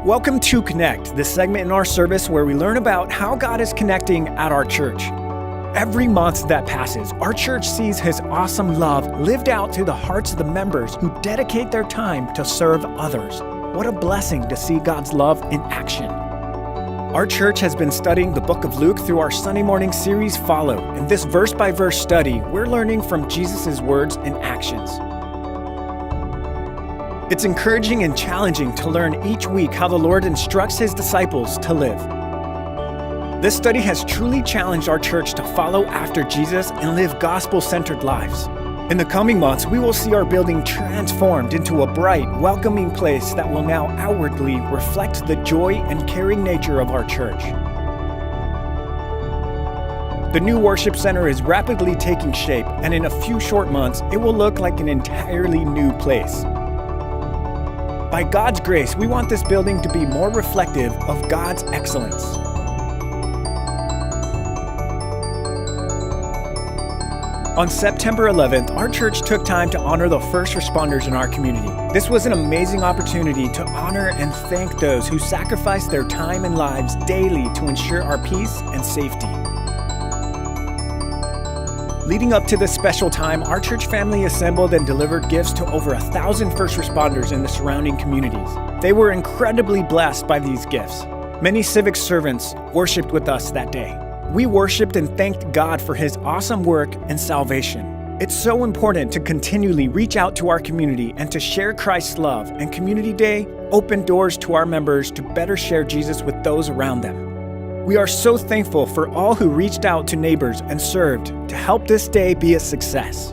Welcome to Connect, the segment in our service where we learn about how God is connecting at our church. Every month that passes, our church sees His awesome love lived out through the hearts of the members who dedicate their time to serve others. What a blessing to see God's love in action. Our church has been studying the book of Luke through our Sunday morning series, Follow. In this verse-by-verse study, we're learning from Jesus' words and actions. It's encouraging and challenging to learn each week how the Lord instructs His disciples to live. This study has truly challenged our church to follow after Jesus and live gospel-centered lives. In the coming months, we will see our building transformed into a bright, welcoming place that will now outwardly reflect the joy and caring nature of our church. The new worship center is rapidly taking shape, and in a few short months, it will look like an entirely new place. By God's grace, we want this building to be more reflective of God's excellence. On September 11th, our church took time to honor the first responders in our community. This was an amazing opportunity to honor and thank those who sacrificed their time and lives daily to ensure our peace and safety. Leading up to this special time, our church family assembled and delivered gifts to over 1,000 first responders in the surrounding communities. They were incredibly blessed by these gifts. Many civic servants worshiped with us that day. We worshiped and thanked God for His awesome work and salvation. It's so important to continually reach out to our community and to share Christ's love, and Community Day opened doors to our members to better share Jesus with those around them. We are so thankful for all who reached out to neighbors and served to help this day be a success.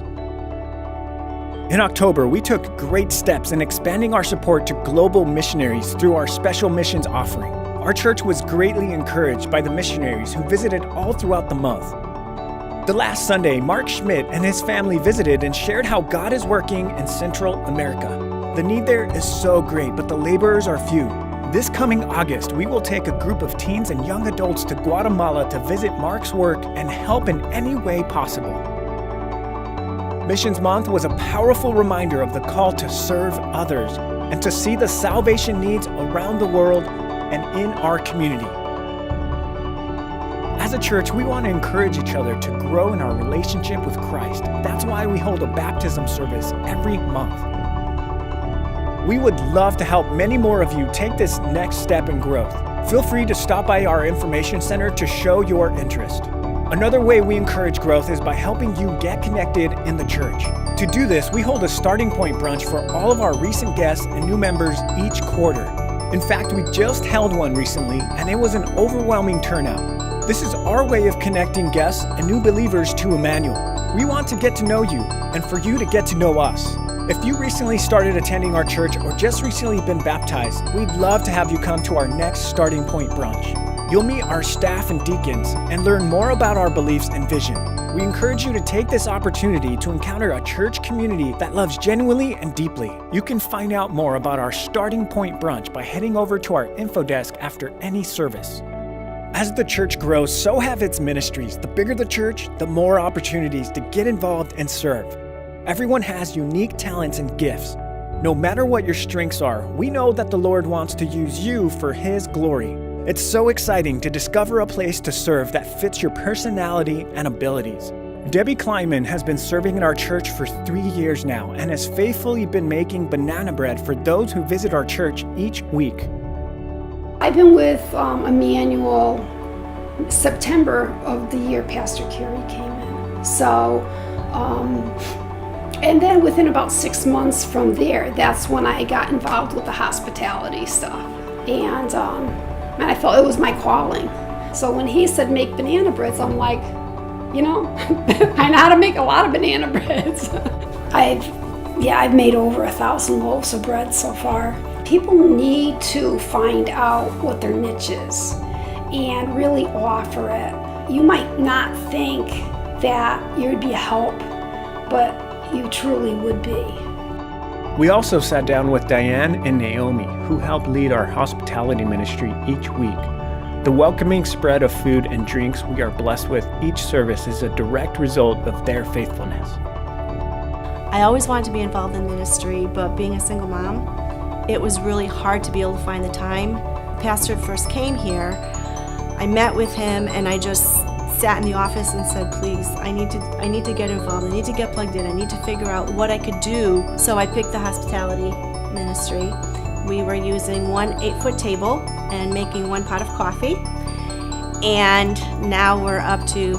In October, we took great steps in expanding our support to global missionaries through our special missions offering. Our church was greatly encouraged by the missionaries who visited all throughout the month. The last Sunday, Mark Schmidt and his family visited and shared how God is working in Central America. The need there is so great, but the laborers are few. This coming August, we will take a group of teens and young adults to Guatemala to visit Mark's work and help in any way possible. Missions Month was a powerful reminder of the call to serve others and to see the salvation needs around the world and in our community. As a church, we want to encourage each other to grow in our relationship with Christ. That's why we hold a baptism service every month. We would love to help many more of you take this next step in growth. Feel free to stop by our information center to show your interest. Another way we encourage growth is by helping you get connected in the church. To do this, we hold a starting point brunch for all of our recent guests and new members each quarter. In fact, we just held one recently, and it was an overwhelming turnout. This is our way of connecting guests and new believers to Emmanuel. We want to get to know you, and for you to get to know us. If you recently started attending our church or just recently been baptized, we'd love to have you come to our next Starting Point brunch. You'll meet our staff and deacons and learn more about our beliefs and vision. We encourage you to take this opportunity to encounter a church community that loves genuinely and deeply. You can find out more about our Starting Point brunch by heading over to our info desk after any service. As the church grows, so have its ministries. The bigger the church, the more opportunities to get involved and serve. Everyone has unique talents and gifts. No matter what your strengths are, we know that the Lord wants to use you for His glory. It's so exciting to discover a place to serve that fits your personality and abilities. Debbie Kleinman has been serving in our church for 3 years now and has faithfully been making banana bread for those who visit our church each week. I've been with Emmanuel September of the year Pastor Carey came in. And then within about 6 months from there, that's when I got involved with the hospitality stuff. And I felt it was my calling. So when he said make banana breads, I'm like, I know how to make a lot of banana breads. I've made over 1,000 loaves of bread so far. People need to find out what their niche is and really offer it. You might not think that you would be a help, but you truly would be. We also sat down with Diane and Naomi, who help lead our hospitality ministry each week. The welcoming spread of food and drinks we are blessed with each service is a direct result of their faithfulness. I always wanted to be involved in ministry, but being a single mom, it was really hard to be able to find the time. Pastor first came here, I met with him, and I just sat in the office and said, please, I need to get involved. I need to get plugged in. I need to figure out what I could do. So I picked the hospitality ministry. We were using one 8-foot table and making 1 pot of coffee. And now we're up to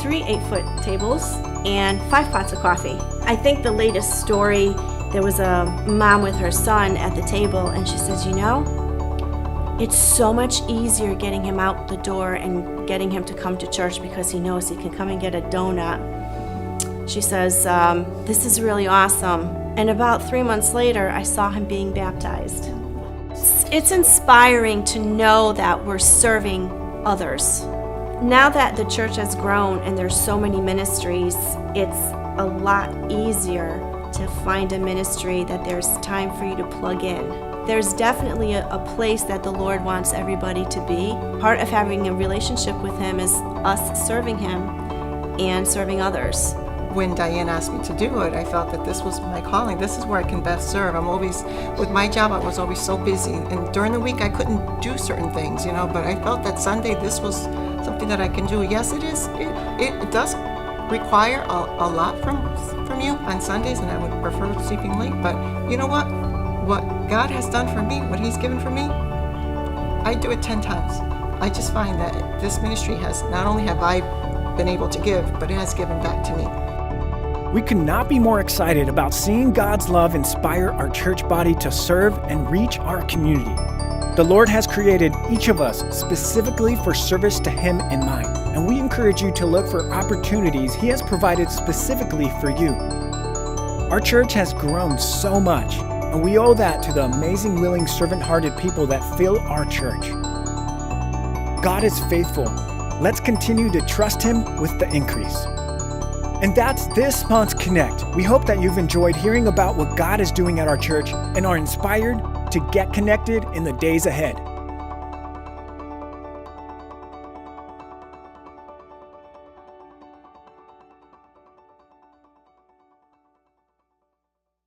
3 8-foot tables and 5 pots of coffee. I think the latest story, there was a mom with her son at the table, and she says, it's so much easier getting him out the door and getting him to come to church because he knows he can come and get a donut. She says, this is really awesome. And about 3 months later, I saw him being baptized. It's inspiring to know that we're serving others. Now that the church has grown and there's so many ministries, it's a lot easier to find a ministry that there's time for you to plug in. There's definitely a place that the Lord wants everybody to be. Part of having a relationship with Him is us serving Him and serving others. When Diane asked me to do it, I felt that this was my calling. This is where I can best serve. I'm always, with my job, I was always so busy. And during the week, I couldn't do certain things, but I felt that Sunday, this was something that I can do. Yes, it is. It does require a lot from you on Sundays, and I would prefer sleeping late. But you know what? What God has done for me, what He's given for me, I do it 10 times. I just find that this ministry has, not only have I been able to give, but it has given back to me. We could not be more excited about seeing God's love inspire our church body to serve and reach our community. The Lord has created each of us specifically for service to Him in mind, and we encourage you to look for opportunities He has provided specifically for you. Our church has grown so much, and we owe that to the amazing, willing, servant-hearted people that fill our church. God is faithful. Let's continue to trust Him with the increase. And that's this month's Connect. We hope that you've enjoyed hearing about what God is doing at our church and are inspired to get connected in the days ahead.